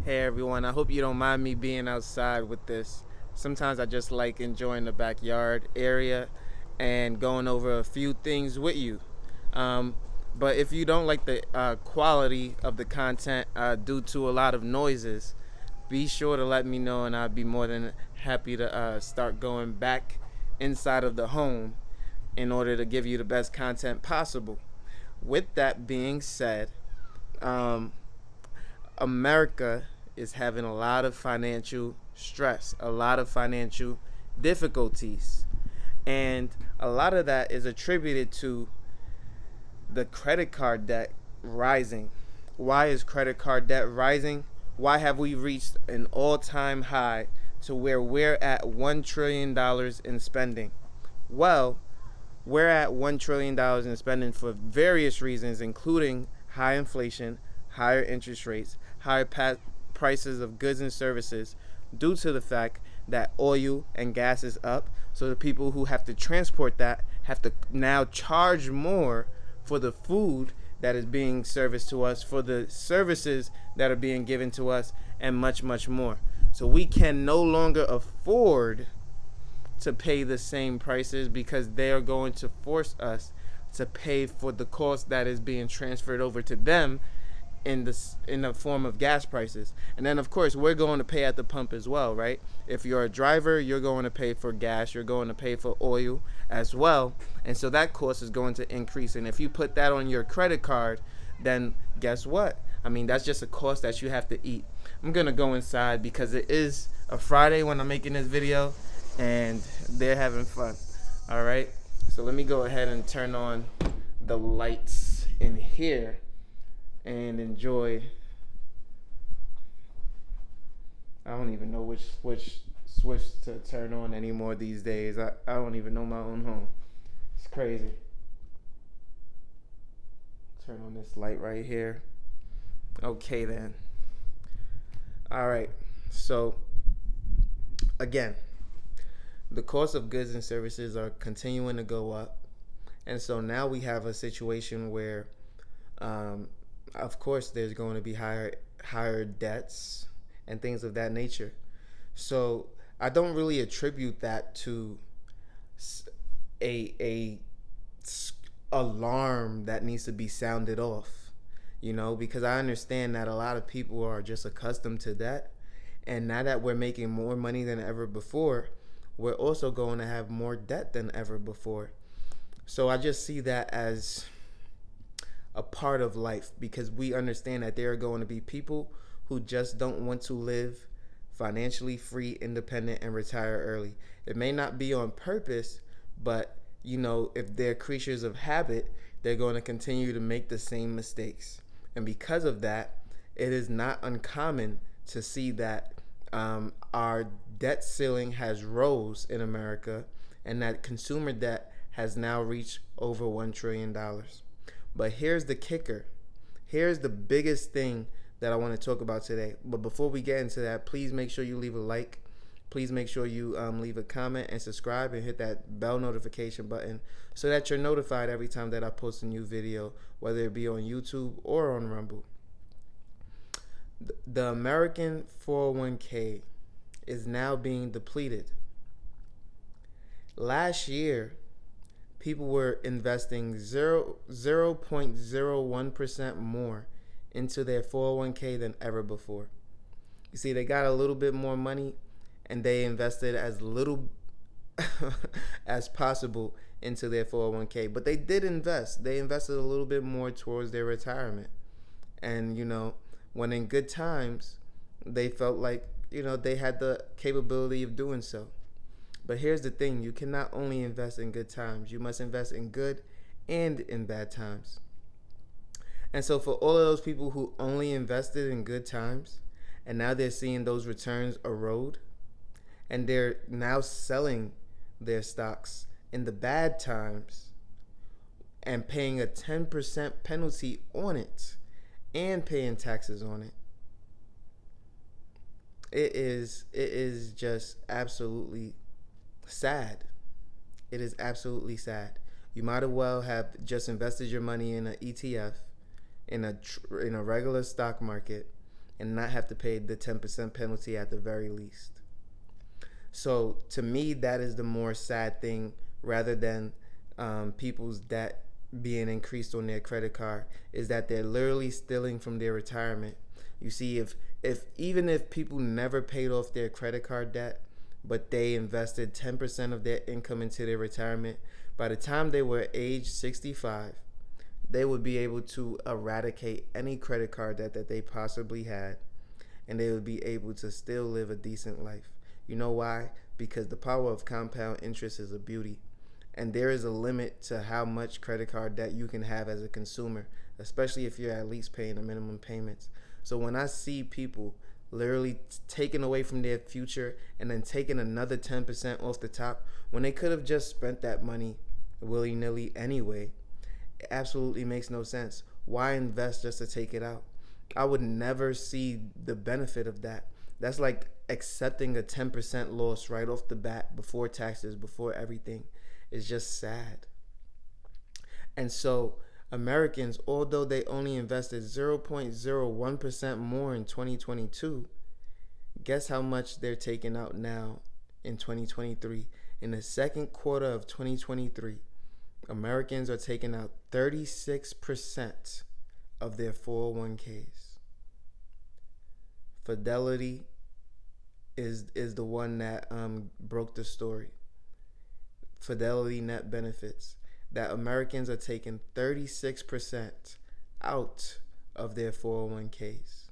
Hey everyone, I hope you don't mind me being outside with this. Sometimes I just like enjoying the backyard area and going over a few things with you. Um, but if you don't like the quality of the content due to a lot of noises, be sure to let me know and I'd be more than happy to start going back inside of the home in order to give you the best content possible. With that being said, um, America is having a lot of financial stress, a lot of financial difficulties. And a lot of that is attributed to the credit card debt rising. Why is credit card debt rising? Why have we reached an all time high to where we're at $1 trillion in spending? Well, we're at $1 trillion in spending for various reasons, including high inflation, higher interest rates, higher prices of goods and services, due to the fact that oil and gas is up. So the people who have to transport that have to now charge more for the food that is being serviced to us, for the services that are being given to us, and much, much more. So we can no longer afford to pay the same prices because they are going to force us to pay for the cost that is being transferred over to them in the form of gas prices. And then of course we're going to pay at the pump as well, right? If you're a driver, you're going to pay for gas, you're going to pay for oil as well. And so that cost is going to increase. And if you put that on your credit card, then guess what? I mean, that's just a cost that you have to eat. I'm going to go inside because it is a Friday when I'm making this video and they're having fun. All right. So let me go ahead and turn on the lights in here and enjoy. I don't even know which switch to turn on anymore these days. I don't even know my own home. It's crazy. Turn on this light right here. Okay then. All right. So again, the cost of goods and services are continuing to go up. And so now we have a situation where um, of course there's going to be higher debts and things of that nature. So I don't really attribute that to a alarm that needs to be sounded off, because I understand that a lot of people are just accustomed to that. And now that we're making more money than ever before, we're also going to have more debt than ever before. So I just see that as a part of life because we understand that there are going to be people who just don't want to live financially free, independent, and retire early. It may not be on purpose, but if they're creatures of habit, they're going to continue to make the same mistakes. And because of that, it is not uncommon to see that our debt ceiling has rose in America and that consumer debt has now reached over $1 trillion. But here's the kicker. Here's the biggest thing that I want to talk about today. But before we get into that, please make sure you leave a like. Please make sure you leave a comment and subscribe and hit that bell notification button so that you're notified every time that I post a new video, whether it be on YouTube or on Rumble. The American 401k is now being depleted. Last year, people were investing 0.01% more into their 401k than ever before. You see, they got a little bit more money and they invested as little as possible into their 401k. But they did invest. They invested a little bit more towards their retirement. And, when in good times, they felt like, they had the capability of doing so. But here's the thing, you cannot only invest in good times, you must invest in good and in bad times. And so for all of those people who only invested in good times and now they're seeing those returns erode and they're now selling their stocks in the bad times and paying a 10% penalty on it and paying taxes on it. It is just absolutely sad. It is absolutely sad. You might as well have just invested your money in an ETF, in a regular stock market, and not have to pay the 10% penalty at the very least. So to me, that is the more sad thing, rather than people's debt being increased on their credit card, is that they're literally stealing from their retirement. You see, if even if people never paid off their credit card debt, but they invested 10% of their income into their retirement, by the time they were age 65, they would be able to eradicate any credit card debt that they possibly had, and they would be able to still live a decent life. You know why? Because the power of compound interest is a beauty. And there is a limit to how much credit card debt you can have as a consumer, especially if you're at least paying the minimum payments. So when I see people literally taking away from their future and then taking another 10% off the top, when they could have just spent that money willy-nilly anyway, it absolutely makes no sense. Why invest just to take it out? I would never see the benefit of that. That's like accepting a 10% loss right off the bat, before taxes, before everything. It's just sad. And so Americans, although they only invested 0.01% more in 2022, guess how much they're taking out now in 2023? In the second quarter of 2023, Americans are taking out 36% of their 401ks. Fidelity is the one that broke the story. Fidelity Net Benefits, that Americans are taking 36% out of their 401ks.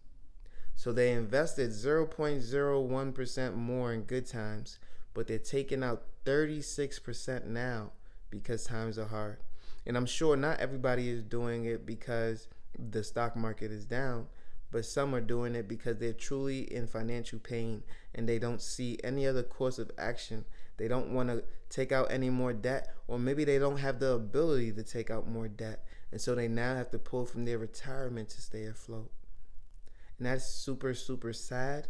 So they invested 0.01% more in good times, but they're taking out 36% now because times are hard. And I'm sure not everybody is doing it because the stock market is down, but some are doing it because they're truly in financial pain and they don't see any other course of action. They don't want to take out any more debt, or maybe they don't have the ability to take out more debt, and so they now have to pull from their retirement to stay afloat. And that's super, super sad.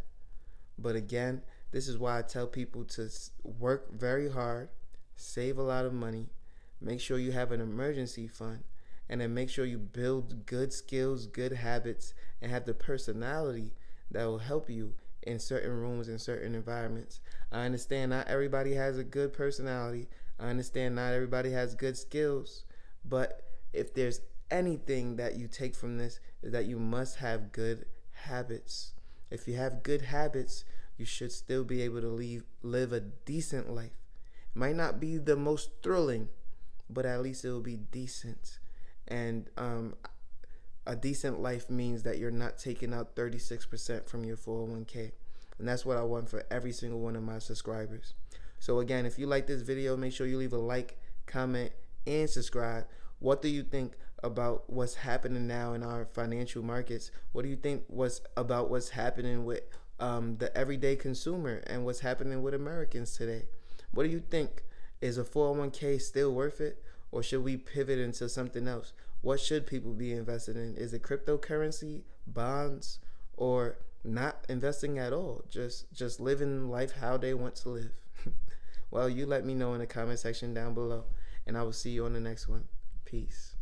But again, this is why I tell people to work very hard, save a lot of money, make sure you have an emergency fund, and then make sure you build good skills, good habits, and have the personality that will help you in certain rooms and certain environments. I understand not everybody has a good personality. I understand not everybody has good skills. But if there's anything that you take from this, is that you must have good habits. If you have good habits, you should still be able to live a decent life. It might not be the most thrilling, but at least it will be decent. And a decent life means that you're not taking out 36% from your 401k. And that's what I want for every single one of my subscribers. So again, if you like this video, make sure you leave a like, comment, and subscribe. What do you think about what's happening now in our financial markets? What do you think about what's happening with the everyday consumer and what's happening with Americans today? What do you think? Is a 401k still worth it? Or should we pivot into something else? What should people be invested in? Is it cryptocurrency, bonds, or not investing at all? Just living life how they want to live? Well, you let me know in the comment section down below, and I will see you on the next one. Peace.